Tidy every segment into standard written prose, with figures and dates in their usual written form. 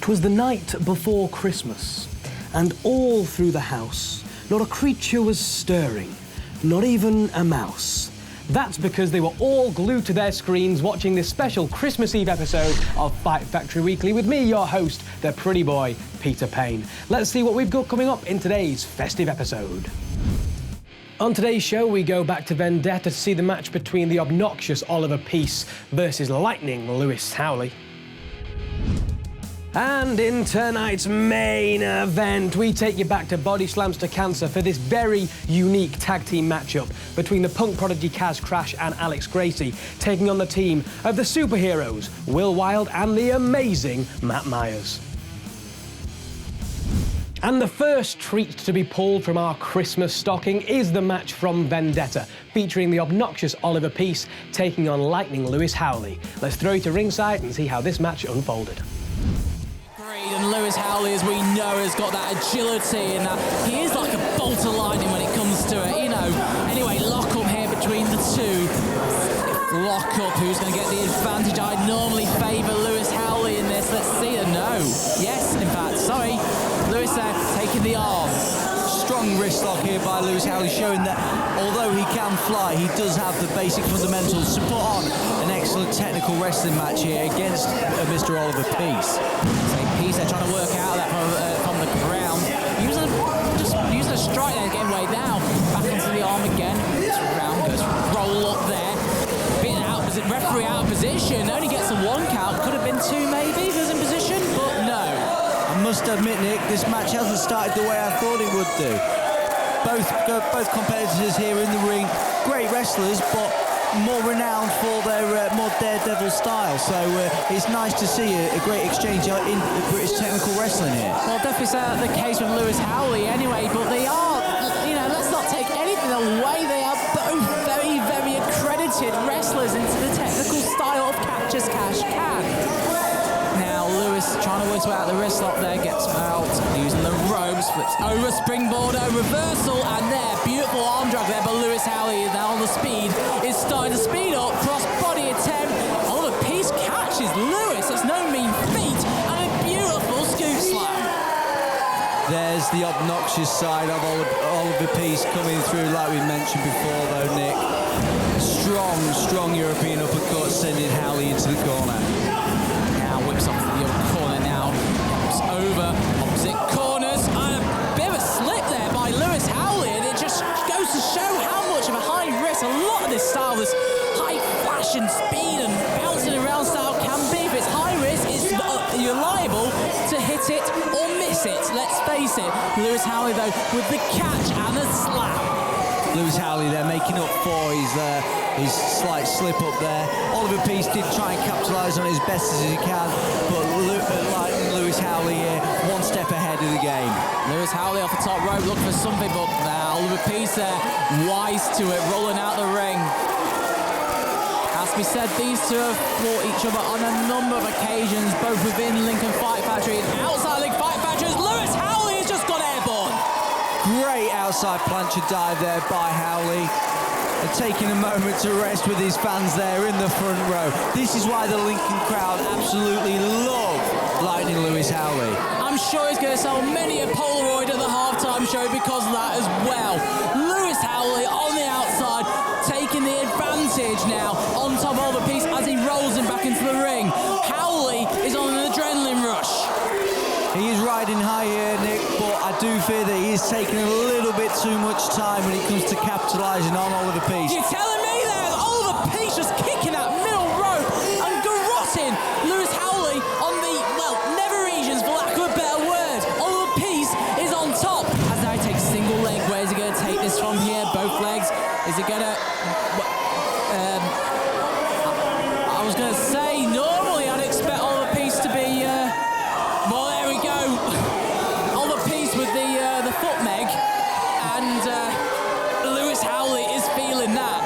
'Twas the night before Christmas, and all through the house, not a creature was stirring, not even a mouse. That's because they were all glued to their screens watching this special Christmas Eve episode of Fight Factory Weekly with me, your host, the pretty boy, Peter Payne. Let's see what we've got coming up in today's festive episode. On today's show, we go back to Vendetta to see the match between the obnoxious Oliver Peace versus lightning Lewis Howley. And in tonight's main event, we take you back to Bodyslams to Cancer for this very unique tag team matchup between the punk prodigy Kaz Crash and Alex Gracie, taking on the team of the superheroes, Will Wilde and the amazing Matt Myers. And the first treat to be pulled from our Christmas stocking is the match from Vendetta, featuring the obnoxious Oliver Peace taking on lightning Lewis Howley. Let's throw you to ringside and see how this match unfolded. And Lewis Howley, as we know, has got that agility and that he is like a bolt of lightning when it comes to it, you know. Anyway, lock up here between the two. Lock up, who's going to get the advantage? I'd normally favour Lewis Howley in this. Let's see. No. Yes, in fact, sorry. Lewis taking the arm. Strong wrist lock here by Lewis Howley, showing that although he can fly, he does have the basic fundamentals to put on an excellent technical wrestling match here against Mr. Oliver Peace. Peace, they're trying to work out that from the ground. Using a strike there, getting way down. Back into the arm again. It's round, goes roll up there. Beating out, referee out of position. Only gets a 1 count. Could have been 2 maybe if he was in position, but no. I must admit, Nick, this match hasn't started the way I thought it would do. Both competitors here in the ring, great wrestlers, but more renowned for their more daredevil style. So it's nice to see a great exchange in British technical wrestling here. Well, definitely the case with Lewis Howley anyway, but they are, you know, let's not take anything away. They are both very, very accredited wrestlers into the technical style of Catch as Cash Can. Now Lewis trying to whistle out the wrist lock there, gets out, using the ropes, flips over, springboard, reversal, and there, beautiful arm drag there, but Lewis Howley is now on the speed, is starting to speed up, cross body attempt, Oliver Peace catches Lewis, it's no mean feat, and a beautiful scoop slam. There's the obnoxious side of Oliver Peace coming through, like we mentioned before though, Nick. Strong European uppercut sending Howley into the corner. Whips off the other corner now, comes over, opposite corners, and a bit of a slip there by Lewis Howley, and it just goes to show how much of a high risk a lot of this style, this high flash and speed and bouncing around style can be. If it's high risk, you're liable to hit it or miss it, let's face it. Lewis Howley though, with the catch and the slap. Lewis Howley there making up for his slight slip up there. Oliver Peace did try and capitalise on it as best as he can, but Lewis Howley here, 1 step ahead of the game. Lewis Howley off the top rope looking for something, but now Oliver Peace there, wise to it, rolling out the ring. As we said, these two have fought each other on a number of occasions, both within Lincoln Fight Factory and outside Lincoln Fight Factory. Lewis Howley has just gone airborne. Great outside plancher dive there by Howley. And taking a moment to rest with his fans there in the front row. This is why the Lincoln crowd absolutely love Lightning Lewis Howley. I'm sure he's going to sell many a Polaroid at the halftime show because of that as well. Lewis Howley on the outside, taking the advantage now on top of the piece as he rolls him back into the ring. Howley is on an adrenaline rush. He is riding high here, Nick, but I do fear that he is taking a little bit too much time when it comes to capitalising on Oliver Peace. You're telling me that Oliver Peace just kicking that middle rope and garrotting Lewis Howley on the, well, nether regions, for lack of a better word. Oliver Peace is on top as now he takes single leg. Where is he going to take this from here? Both legs. Is he going to... I was going to say, normally I'd expect Oliver Peace to be... well, there we go. Oliver Peace with the foot meg, and Lewis Howley is feeling that.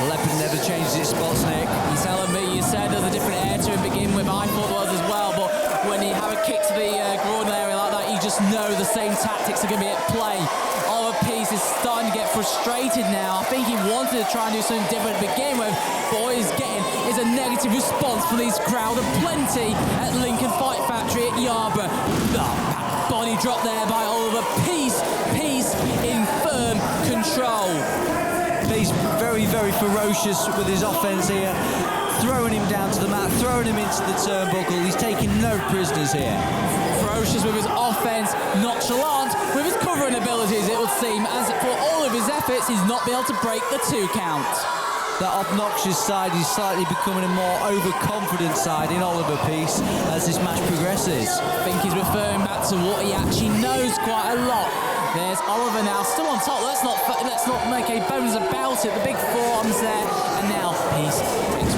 Leopard never changes its spots, Nick. You're telling me, you said there's a different air to it begin with. I thought there was as well, but when you have a kick to the groin area like that, you just know the same tactics are going to be at play. Oliver Peace is starting to get frustrated now. I think he wanted to try and do something different to begin with, but all he's getting is a negative response from these crowd of plenty at Lincoln Fight Factory at Yarborough. Body drop there by Oliver. Peace in firm control. He's very, very ferocious with his offense here, throwing him down to the mat, throwing him into the turnbuckle. He's taking no prisoners here. Ferocious with his offense, nonchalant with his covering abilities, it would seem, as for all of his efforts, he's not been able to break the 2 count. That obnoxious side is slightly becoming a more overconfident side in Oliver Peace as this match progresses. I think he's referring back to what he actually knows quite a lot. There's Oliver now, still on top. Let's not make any bones about it. The big forearms there, and now Peace takes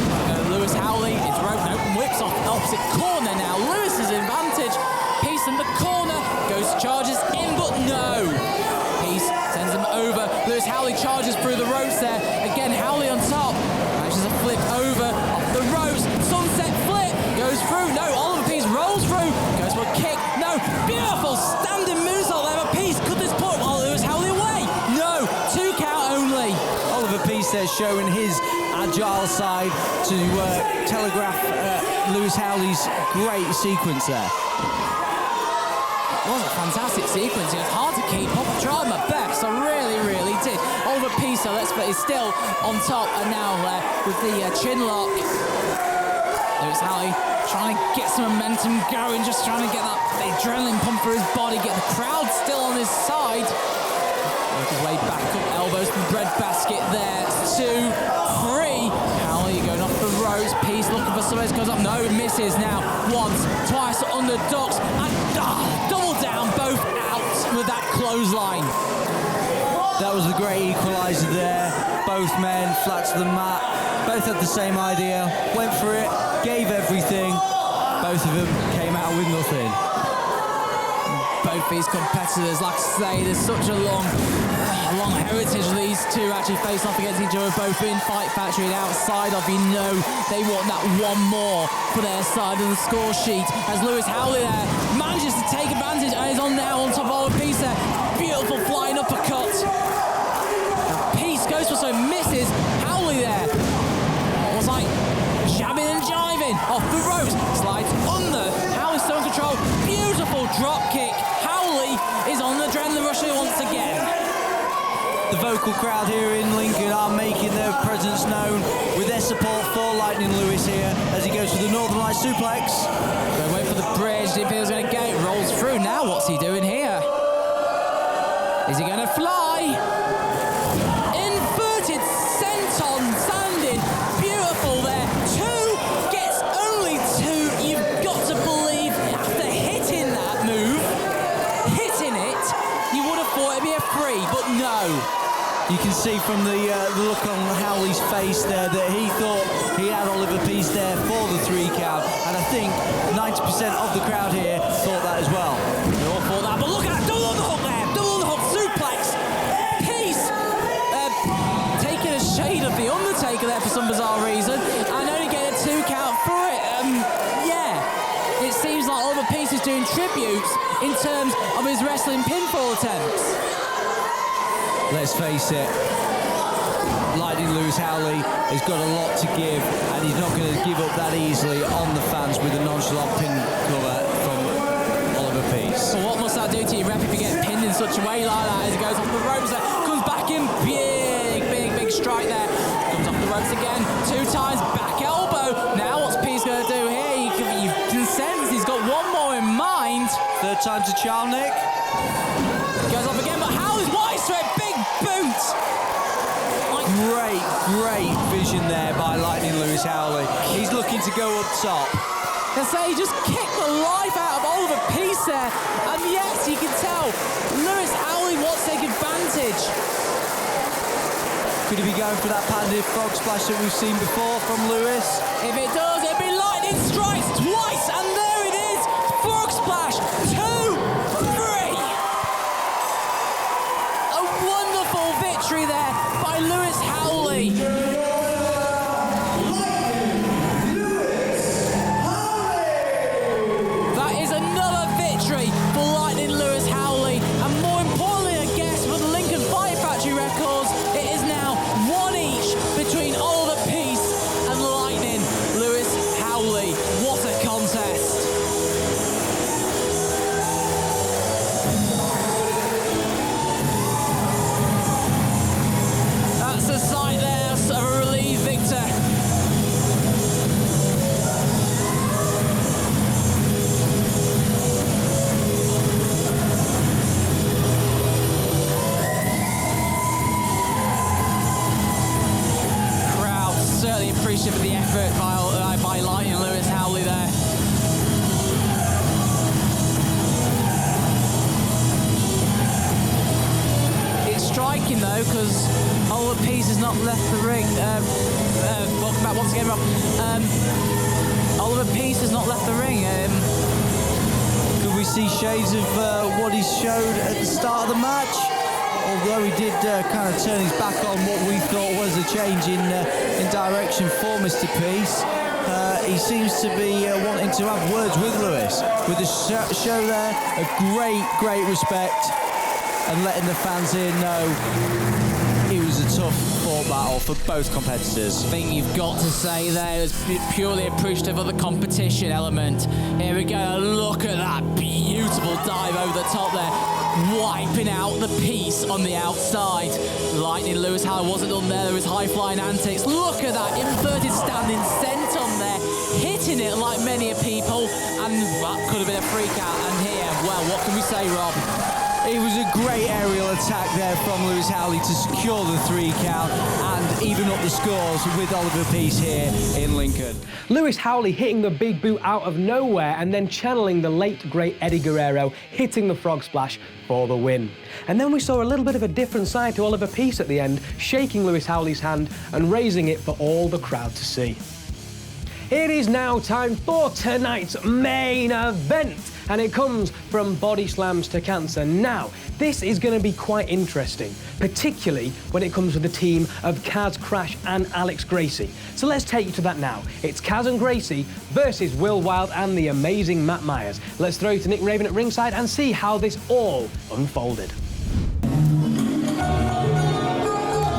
Lewis Howley. It's roped open, whips off the opposite corner now. Lewis's advantage. Peace in the corner, goes charges in, but no. Peace sends him over. Lewis Howley charges through the ropes there. Again, Howley on top. Manages a flip over off the ropes. Sunset flip goes through. No, Oliver Peace rolls through. Goes for a kick. No, beautiful standing moonsault there. But Peace, could this put Lewis Howley away? No, 2 count only. Oliver Peace there showing his agile side to telegraph Lewis Howley's great sequence there. It was a fantastic sequence. It was hard to keep up. I tried my best. I really did. Oliver Peace, is still on top, and now with the chin lock. Lewis Howley trying to get some momentum going, just trying to get that adrenaline pump through his body, get the crowd still on his side. Work his way back up, elbows to the bread basket there. 2, 3. Howley going off the ropes. Peace looking for somewhere, goes up. No, misses now. Once, twice under ducks, and double down, both out with that clothesline. That was the great equaliser there. Both men flat to the mat. Both had the same idea. Went for it. Gave everything. Both of them came out with nothing. Both these competitors, like I say, there's such a long heritage. These two actually face off against each other, both in Fight Factory and outside of. You know they want that one more for their side of the score sheet. As Lewis Howley there manages to take advantage and is on now on top of Oliver Peace there. Beautiful flying uppercut. Peace goes for some misses. Howley there was like jabbing and jiving off the ropes. Slides under. Howley's still in control. Beautiful drop kick. Howley is on the adrenaline rush once again. The vocal crowd here in Lincoln are making their presence known with their support for Lightning Lewis here as he goes for the Northern Light suplex. They wait for the bridge. Didn't think he was going to get it. Rolls through. Now what's he doing here? Is he going to fly? Inverted senton standing. Beautiful there. 2 gets only 2. You've got to believe after hitting that move, hitting it, you would have thought it'd be a 3, but no. You can see from the look on Howley's face there that he thought he had Oliver Peace there for the 3 count, and I think 90% of the crowd here thought that as well. They all thought that, but look at that double underhook there, double underhook suplex. Peace taking a shade of the Undertaker there for some bizarre reason, and only getting a 2 count for it. It seems like Oliver Peace is doing tributes in terms of his wrestling pinfall attempts. Let's face it, Lightning Lewis Howley has got a lot to give, and he's not going to give up that easily on the fans with a nonchalant pin cover from Oliver Peace. So what must that do to your rep if you get pinned in such a way like that as he goes off the ropes there, comes back in, big strike there, comes off the ropes again, 2 times, back elbow. Now what's Peace going to do here? You can sense he's got one more in mind. 3rd time's a charm, Nick. Goes off again, but Howley's wide straight, big boot. Great vision there by Lightning Lewis Howley. He's looking to go up top. I say he just kicked the life out of Oliver Peace there, and yes, you can tell Lewis Howley wants to take advantage. Could he be going for that patented frog splash that we've seen before from Lewis? If it does, it'll be lightning strikes twice, and there it is, frog splash, 2, 3. A wonderful victory there by Lewis Howley. That is another victory for Lightning Lewis Howley, and more importantly, I guess, for the Lincoln Fight Factory appreciative of the effort by Lightning Lewis Howley there. It's striking though, because Oliver Peace has not left the ring. Welcome back once again, Rob. Oliver Peace has not left the ring. Could we see shades of what he showed at the start of the match? Although he did kind of turn his back on what we thought was a change in direction for Mr. Peace. He seems to be wanting to have words with Lewis. With the show there, a great respect, and letting the fans here know it was a tough fought battle for both competitors. I think you've got to say there, it was purely appreciative of the competition element. Here we go, look at that beautiful dive over the top there, wiping out the piece on the outside. Lightning Lewis Howley wasn't done there was high-flying antics. Look at that inverted standing senton there, hitting it like many a people, and that could have been a freak out. And here, well, what can we say, Rob? It was a great aerial attack there from Lewis Howley to secure the 3 count and even up the scores with Oliver Peace here in Lincoln. Lewis Howley hitting the big boot out of nowhere and then channeling the late great Eddie Guerrero, hitting the frog splash for the win. And then we saw a little bit of a different side to Oliver Peace at the end, shaking Lewis Howley's hand and raising it for all the crowd to see. It is now time for tonight's main event, and it comes from Bodyslams to Cancer. Now, this is going to be quite interesting, particularly when it comes to the team of Kaz Crash and Alex Gracie. So let's take you to that now. It's Kaz and Gracie versus Will Wild and the amazing Matt Myers. Let's throw to Nick Raven at ringside and see how this all unfolded.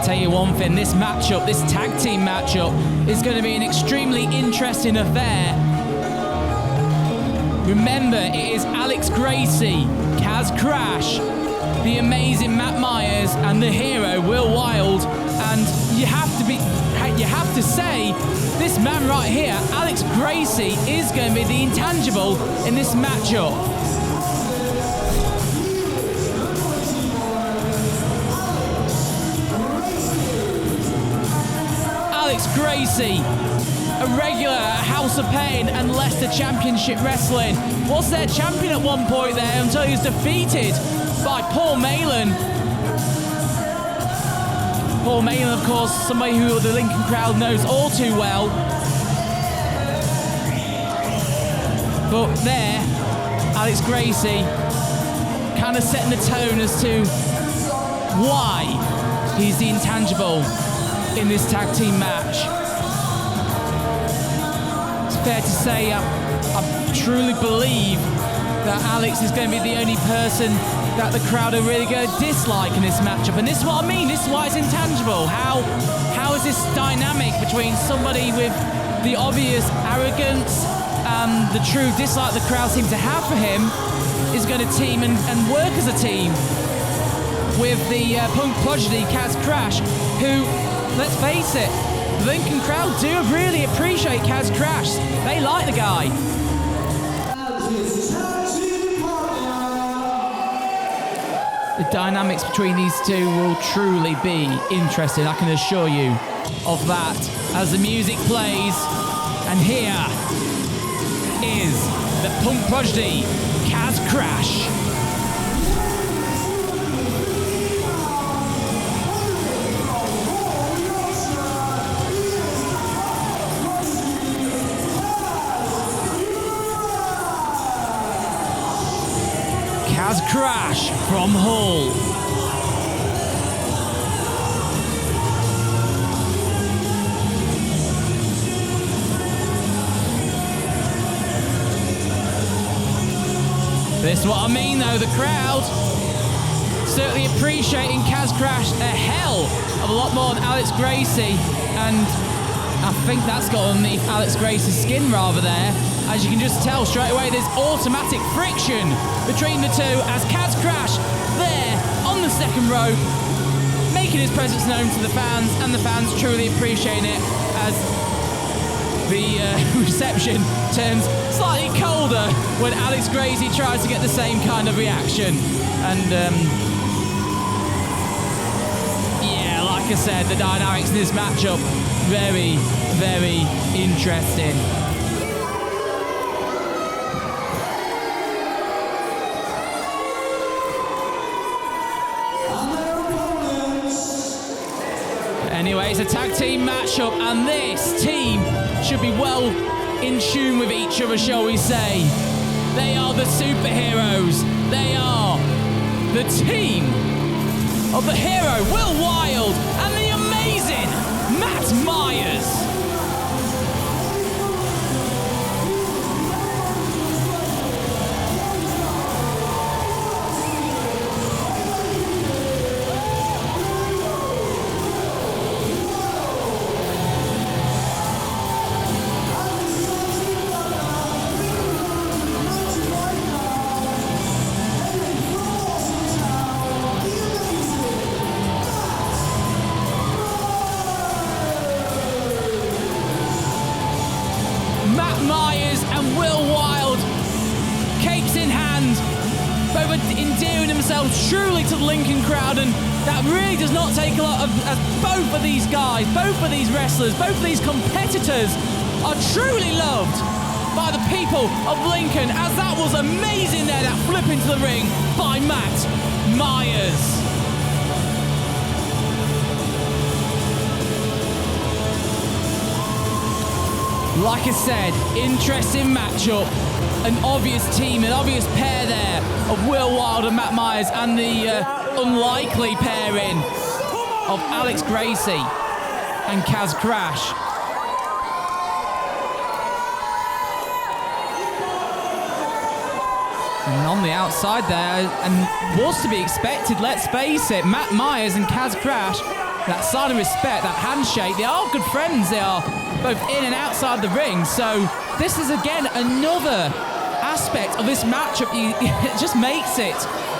Tell you one thing, this matchup, this tag team matchup, is going to be an extremely interesting affair. Remember, it is Alex Gracie, Kaz Crash, the amazing Matt Myers, and the hero Will Wild. And you have to say, this man right here, Alex Gracie, is going to be the intangible in this matchup. Alex Gracie, a regular at House of Pain and Leicester Championship Wrestling, was their champion at one point there until he was defeated by Paul Malin. Paul Malin, of course, somebody who the Lincoln crowd knows all too well. But there, Alex Gracie kind of setting the tone as to why he's the intangible in this tag team match. It's fair to say I truly believe that Alex is going to be the only person that the crowd are really going to dislike in this matchup. And this is what I mean, this is why it's intangible. How is this dynamic between somebody with the obvious arrogance and the true dislike the crowd seem to have for him is going to team and work as a team with the punk prodigy Kaz Crash, who, let's face it, the Lincoln crowd do really appreciate Kaz Crash. They like the guy. The dynamics between these two will truly be interesting, I can assure you of that, as the music plays. And here is the punk prodigy, Kaz Crash. Kaz Crash from Hull. This is what I mean though, the crowd certainly appreciating Kaz Crash a hell of a lot more than Alex Gracie, and I think that's got underneath Alex Gracie's skin rather there. As you can just tell straight away, there's automatic friction between the two as Kaz Crash there on the second rope, making his presence known to the fans, and the fans truly appreciating it as the reception turns slightly colder when Alex Gracie tries to get the same kind of reaction. And yeah, like I said, the dynamics in this matchup very interesting. Anyway, it's a tag team matchup, and this team should be well in tune with each other, shall we say. They are the superheroes. They are the team of the hero, Will Wild, and the amazing Matt Myers. Myers and Will Wild, capes in hand, both endearing themselves truly to the Lincoln crowd, and that really does not take a lot of, as both of these guys, both of these wrestlers, both of these competitors are truly loved by the people of Lincoln, as that was amazing there, that flip into the ring by Matt Myers. Like I said, interesting matchup, an obvious team, an obvious pair there of Will Wild and Matt Myers, and the unlikely pairing of Alex Gracie and Kaz Crash. And on the outside there, and was to be expected, let's face it, Matt Myers and Kaz Crash, that sign of respect, that handshake, they are good friends, they are both in and outside the ring, so this is again another aspect of this matchup. It just makes it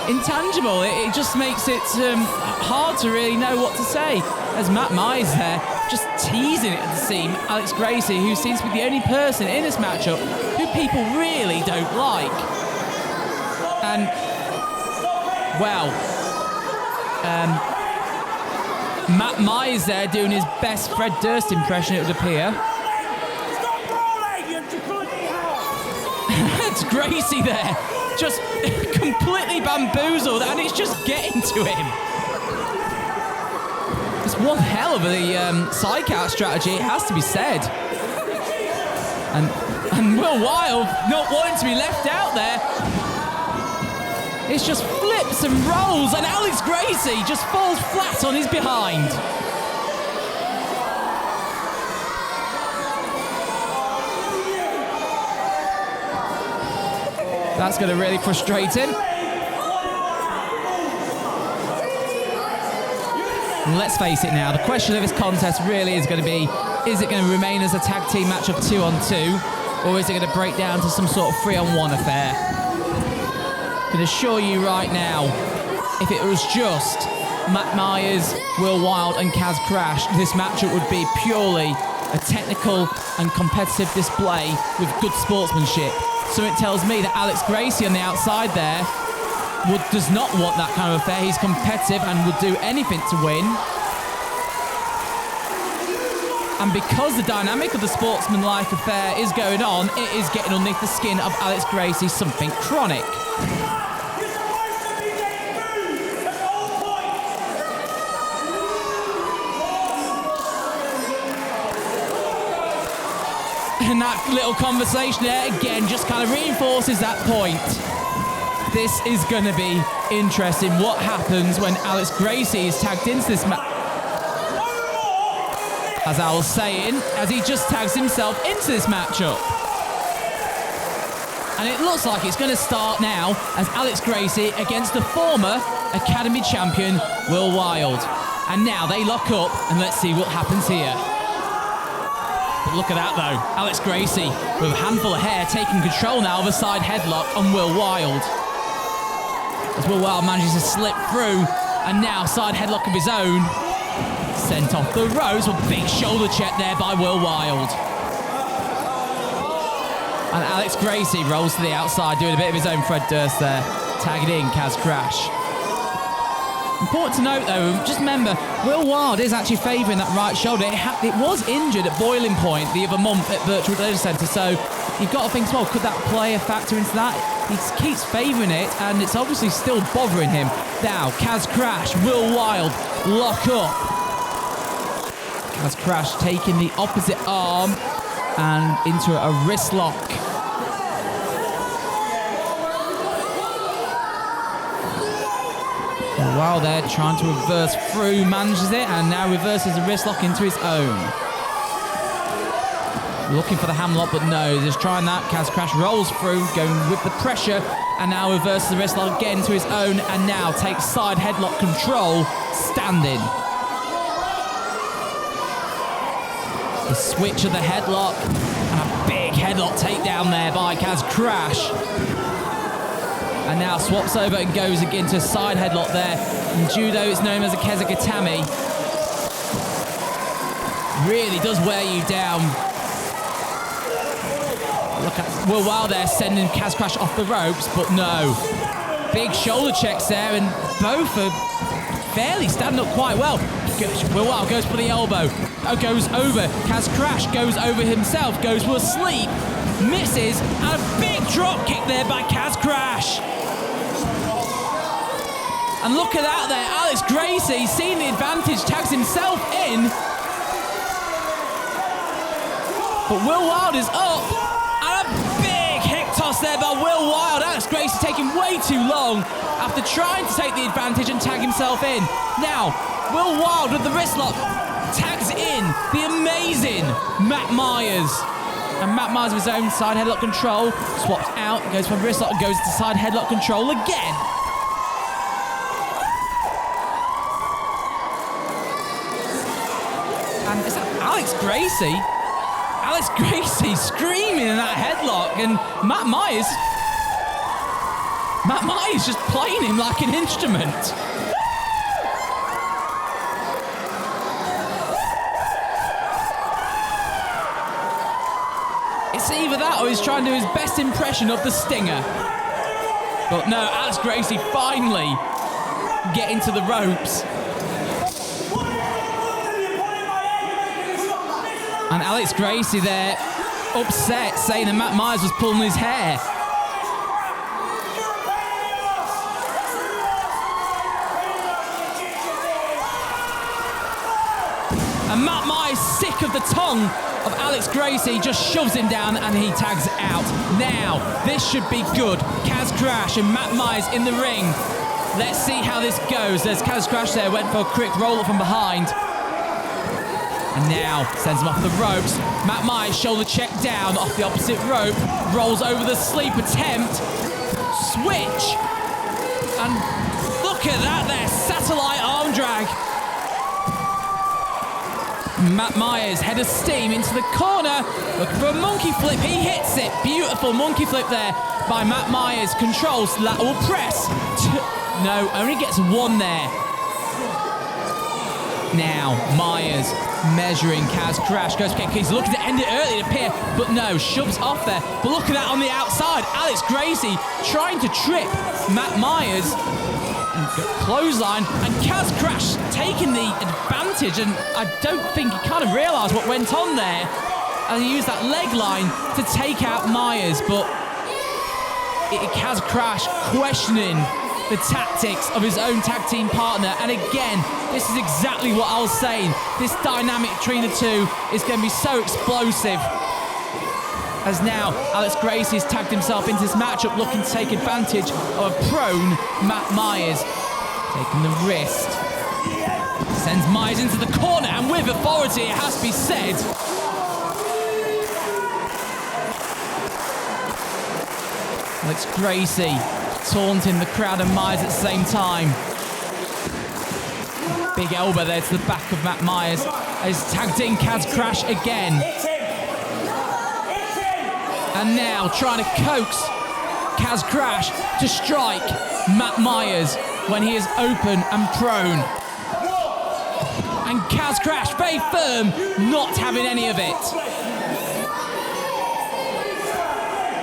intangible, it just makes it hard to really know what to say, as Matt Myers there just teasing it at the seam. Alex Gracie, who seems to be the only person in this matchup who people really don't like. And, well, Matt Myers there doing his best Fred Durst impression, it would appear. It's Gracie there, just completely bamboozled, and it's just getting to him. It's one hell of a side count strategy, it has to be said. And Will Wild not wanting to be left out there. It's just flips and rolls, and Alex Gracie just falls flat on his behind. That's going to really frustrate him. And let's face it now, the question of this contest really is going to be, is it going to remain as a tag team match of 2-on-2, or is it going to break down to some sort of 3-on-1 affair? I can assure you right now, if it was just Matt Myers, Will Wild and Kaz Crash, this matchup would be purely a technical and competitive display with good sportsmanship. So it tells me that Alex Gracie on the outside there does not want that kind of affair. He's competitive and would do anything to win. And because the dynamic of the sportsmanlike affair is going on, it is getting underneath the skin of Alex Gracie something chronic. And that little conversation there, again, just kind of reinforces that point. This is going to be interesting. What happens when Alex Gracie is tagged into this match? As I was saying, as he just tags himself into this matchup. And it looks like it's going to start now as Alex Gracie against the former Academy champion, Will Wild. And now they lock up, and let's see what happens here. But look at that though, Alex Gracie with a handful of hair taking control now of a side headlock on Will Wild. As Will Wild manages to slip through, and now side headlock of his own. Sent off the ropes with a big shoulder check there by Will Wild. And Alex Gracie rolls to the outside, doing a bit of his own Fred Durst there, tagging in Kaz Crash. Important to note, though, just remember, Will Wild is actually favouring that right shoulder. It was injured at boiling point the other month at Virtual Leisure Centre, so you've got to think, well, could that play a factor into that? He keeps favouring it, and it's obviously still bothering him. Now, Kaz Crash, Will Wild, lock up. Kaz Crash taking the opposite arm and into a wrist lock. While they're trying to reverse through, manages it, and now reverses the wrist lock into his own. Looking for the hamlock, but no, just trying that. Kaz Crash rolls through, going with the pressure, and now reverses the wrist lock again to his own, and now takes side headlock control, standing. The switch of the headlock, and a big headlock takedown there by Kaz Crash. And now swaps over and goes again to a side headlock there. In judo, it's known as a kezagatame. Really does wear you down. Look at Will Wild there sending Kaz Crash off the ropes, but no. Big shoulder checks there, and both are fairly standing up quite well. Will Wild goes for the elbow. Goes over. Kaz Crash goes over himself, goes for a sleep. Misses, and a big drop kick there by Kaz Crash. And look at that there, Alex Gracie, seeing the advantage, tags himself in. But Will Wild is up, and a big hip toss there by Will Wild. Alex Gracie taking way too long after trying to take the advantage and tag himself in. Now, Will Wild with the wrist lock, tags in the amazing Matt Myers. And Matt Myers with his own side headlock control, swaps out, goes for wrist lock, and goes to side headlock control again. And is that Alex Gracie? Alex Gracie screaming in that headlock, and Matt Myers just playing him like an instrument. It's either that or he's trying to do his best impression of the Stinger. But no, Alex Gracie finally getting to the ropes. And Alex Gracie there, upset, saying that Matt Myers was pulling his hair. And Matt Myers, sick of the tongue of Alex Gracie, just shoves him down and he tags out. Now, this should be good. Kaz Crash and Matt Myers in the ring. Let's see how this goes. There's Kaz Crash there, went for a quick roll-up from behind. And now sends him off the ropes. Matt Myers, shoulder check down off the opposite rope. Rolls over the sleep attempt. Switch. And look at that there, satellite arm drag. Matt Myers, head of steam into the corner. Looking for a monkey flip. He hits it. Beautiful monkey flip there by Matt Myers. Controls lateral press. No, only gets one there. Now, Myers measuring Kaz Crash. Goes for kick. He's looking to end it early, it appear, but no, shoves off there. But look at that on the outside. Alex Gracie trying to trip Matt Myers. Clothesline, and Kaz Crash taking the advantage, and I don't think he kind of realised what went on there as he used that leg line to take out Myers, but Kaz Crash questioning the tactics of his own tag team partner. And again, this is exactly what I was saying. This dynamic between the two is going to be so explosive. As now, Alex Gracie has tagged himself into this matchup, looking to take advantage of a prone Matt Myers. Taking the wrist. Sends Myers into the corner, and with authority, it has to be said. Alex Gracie taunting the crowd and Myers at the same time. Big elbow there to the back of Matt Myers. Has tagged in Kaz Crash again. And now trying to coax Kaz Crash to strike Matt Myers when he is open and prone. And Kaz Crash very firm, not having any of it.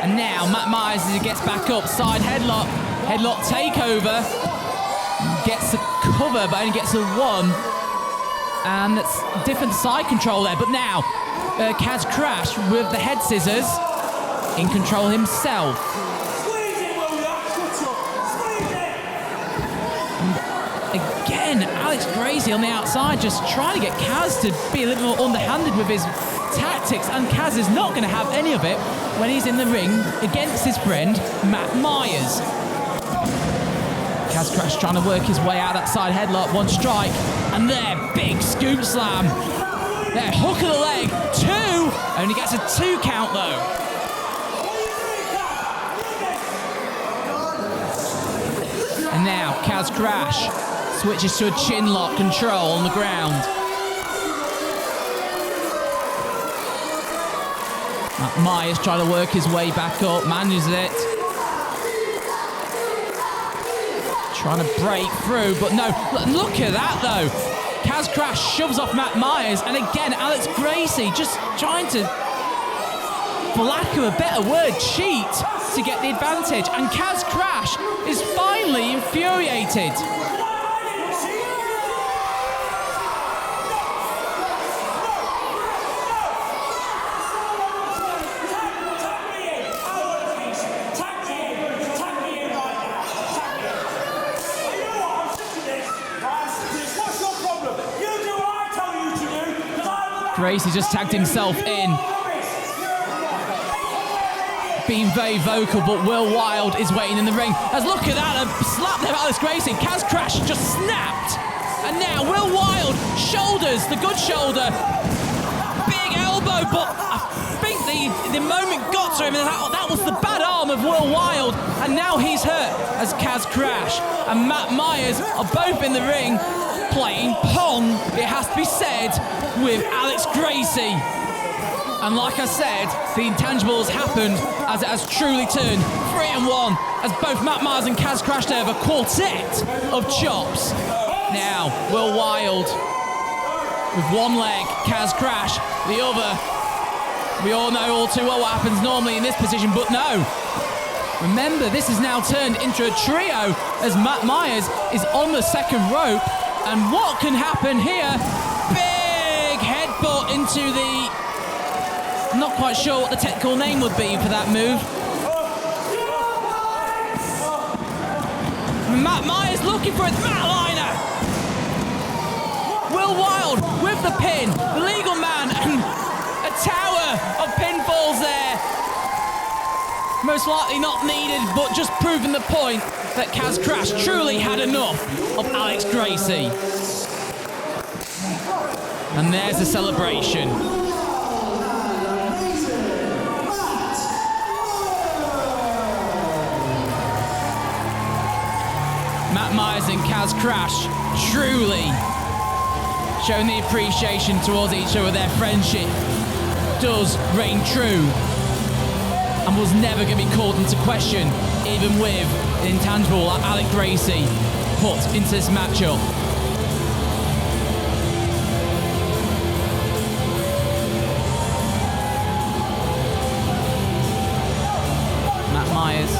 And now Matt Myers, as he gets back up, side headlock takeover. gets a cover, but only gets a 1. And that's different side control there. But now, Kaz Crash with the head scissors in control himself. Again, Alex Gracie on the outside just trying to get Kaz to be a little more underhanded with his tactics, and Kaz is not going to have any of it when he's in the ring against his friend Matt Myers. Kaz Crash trying to work his way out that side headlock, 1 strike, and there, big scoop slam. There, hook of the leg, 2, only gets a 2 count though. And now Kaz Crash switches to a chin lock control on the ground. Matt Myers trying to work his way back up, manages it. Trying to break through, but no, look at that though. Kaz Crash shoves off Matt Myers, and again, Alex Gracie just trying to, for lack of a better word, cheat to get the advantage. And Kaz Crash is finally infuriated. Gracie just tagged himself in, being very vocal, but Will Wild is waiting in the ring. As look at that, a slap there, Alex Gracie. Kaz Crash just snapped, and now Will Wild shoulders the good shoulder, big elbow, but I think the moment got to him, and that was the bad arm of Will Wild, and now he's hurt as Kaz Crash and Matt Myers are both in the ring playing Pong, it has to be said, with Alex Gracie. And like I said, the intangible has happened as it has truly turned 3-1 as both Matt Myers and Kaz Crash there have a quartet of chops. Now, Will Wild with 1 leg, Kaz Crash, the other. We all know all too well what happens normally in this position, but no. Remember, this is now turned into a trio as Matt Myers is on the second rope. And what can happen here? Big headbutt into the... I'm not quite sure what the technical name would be for that move. Matt Myers looking for his Matliner. Will Wild with the pin, the legal man, and a tower of pinfalls there. Most likely not needed, but just proving the point that Kaz Crash truly had enough of Alex Gracie. And there's the celebration. Matt Myers and Kaz Crash truly showing the appreciation towards each other. Their friendship does reign true and was never going to be called into question, even with an intangible like Alex Gracie put into this matchup. Matt Myers.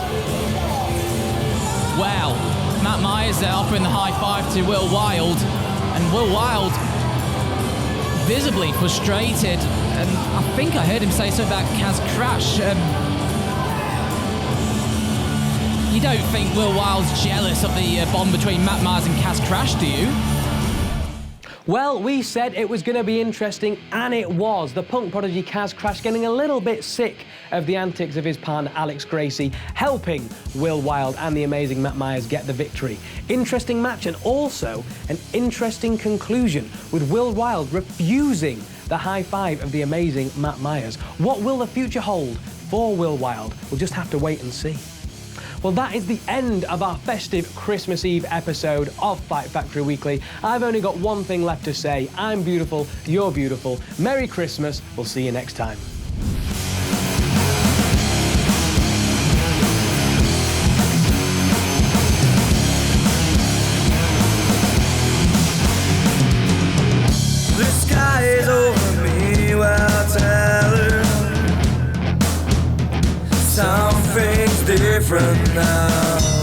Well, Matt Myers there offering the high five to Will Wild, and Will Wild visibly frustrated, and I think I heard him say something about Kaz Crash. You don't think Will Wild's jealous of the bond between Matt Myers and Kaz Crash, do you? Well, we said it was going to be interesting, and it was. The punk prodigy Kaz Crash getting a little bit sick of the antics of his partner Alex Gracie, helping Will Wild and the amazing Matt Myers get the victory. Interesting match, and also an interesting conclusion, with Will Wild refusing the high five of the amazing Matt Myers. What will the future hold for Will Wild? We'll just have to wait and see. Well, that is the end of our festive Christmas Eve episode of Fight Factory Weekly. I've only got one thing left to say. I'm beautiful, you're beautiful. Merry Christmas. We'll see you next time. The sky is over me while telling something's different now.